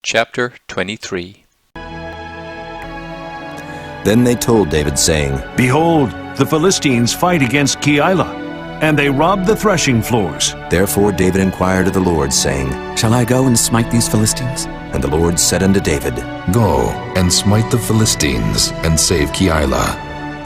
Chapter 23. Then they told David, saying, Behold, the Philistines fight against Keilah, and they rob the threshing floors. Therefore David inquired of the Lord, saying, Shall I go and smite these Philistines? And the Lord said unto David, Go and smite the Philistines, and save Keilah.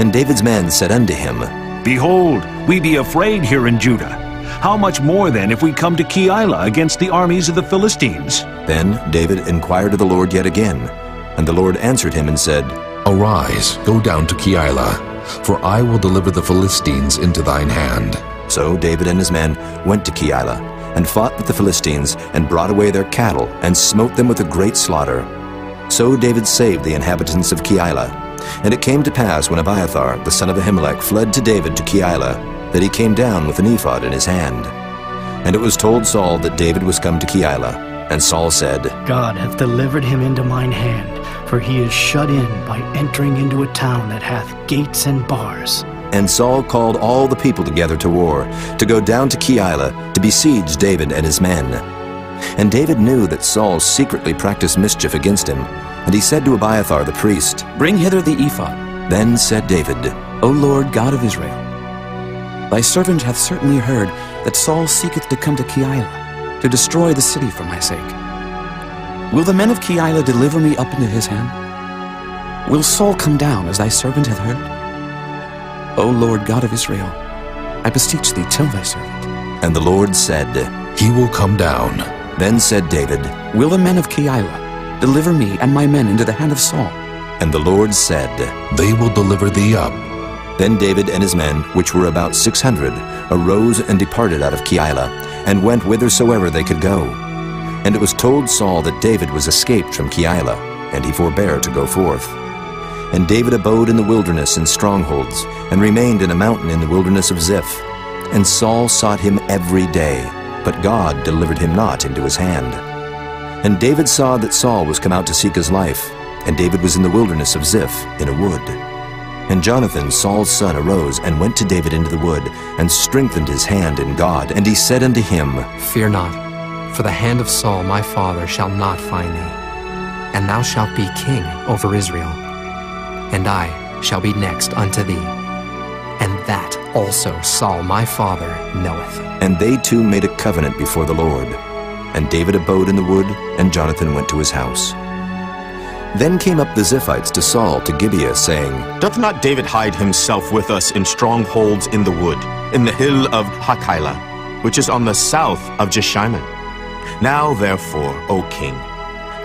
And David's men said unto him, Behold, we be afraid here in Judah. How much more then if we come to Keilah against the armies of the Philistines? Then David inquired of the Lord yet again. And the Lord answered him and said, Arise, go down to Keilah, for I will deliver the Philistines into thine hand. So David and his men went to Keilah, and fought with the Philistines, and brought away their cattle, and smote them with a great slaughter. So David saved the inhabitants of Keilah. And it came to pass, when Abiathar the son of Ahimelech fled to David to Keilah, that he came down with an ephod in his hand. And it was told Saul that David was come to Keilah. And Saul said, God hath delivered him into mine hand, for he is shut in by entering into a town that hath gates and bars. And Saul called all the people together to war, to go down to Keilah, to besiege David and his men. And David knew that Saul secretly practiced mischief against him. And he said to Abiathar the priest, Bring hither the ephod. Then said David, O Lord God of Israel, thy servant hath certainly heard that Saul seeketh to come to Keilah, to destroy the city for my sake. Will the men of Keilah deliver me up into his hand? Will Saul come down, as thy servant hath heard? O Lord God of Israel, I beseech thee, tell thy servant. And the Lord said, He will come down. Then said David, Will the men of Keilah deliver me and my men into the hand of Saul? And the Lord said, They will deliver thee up. Then David and his men, which were about 600, arose and departed out of Keilah, and went whithersoever they could go. And it was told Saul that David was escaped from Keilah, and he forbare to go forth. And David abode in the wilderness in strongholds, and remained in a mountain in the wilderness of Ziph. And Saul sought him every day, but God delivered him not into his hand. And David saw that Saul was come out to seek his life, and David was in the wilderness of Ziph in a wood. And Jonathan, Saul's son, arose and went to David into the wood, and strengthened his hand in God. And he said unto him, Fear not, for the hand of Saul my father shall not find thee, and thou shalt be king over Israel, and I shall be next unto thee, and that also Saul my father knoweth. And they two made a covenant before the Lord. And David abode in the wood, and Jonathan went to his house. Then came up the Ziphites to Saul to Gibeah, saying, Doth not David hide himself with us in strongholds in the wood, in the hill of Keilah, which is on the south of Jeshimon? Now therefore, O king,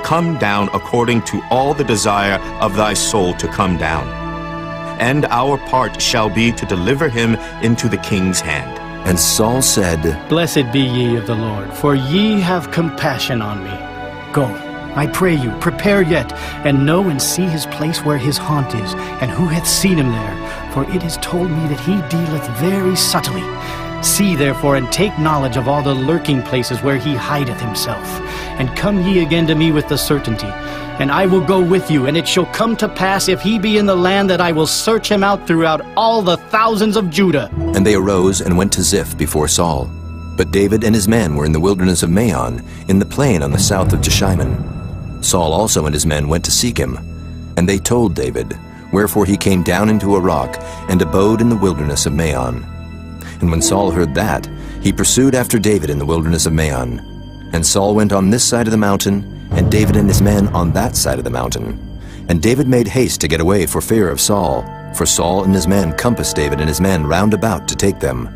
come down according to all the desire of thy soul to come down. And our part shall be to deliver him into the king's hand. And Saul said, Blessed be ye of the Lord, for ye have compassion on me. Go, I pray you, prepare yet, and know and see his place where his haunt is, and who hath seen him there. For it is told me that he dealeth very subtly. See therefore, and take knowledge of all the lurking places where he hideth himself. And come ye again to me with the certainty. And I will go with you, and it shall come to pass, if he be in the land, that I will search him out throughout all the thousands of Judah. And they arose and went to Ziph before Saul. But David and his men were in the wilderness of Maon, in the plain on the south of Jeshimon. Saul also and his men went to seek him. And they told David, wherefore he came down into a rock, and abode in the wilderness of Maon. And when Saul heard that, he pursued after David in the wilderness of Maon. And Saul went on this side of the mountain, and David and his men on that side of the mountain. And David made haste to get away for fear of Saul, for Saul and his men compassed David and his men round about to take them.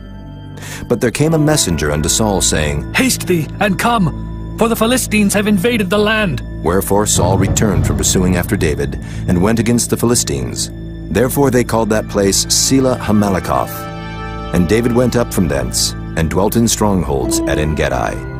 But there came a messenger unto Saul, saying, Haste thee, and come, for the Philistines have invaded the land. Wherefore Saul returned from pursuing after David, and went against the Philistines. Therefore they called that place Selah Hammalakoth. And David went up from thence, and dwelt in strongholds at En-gedi.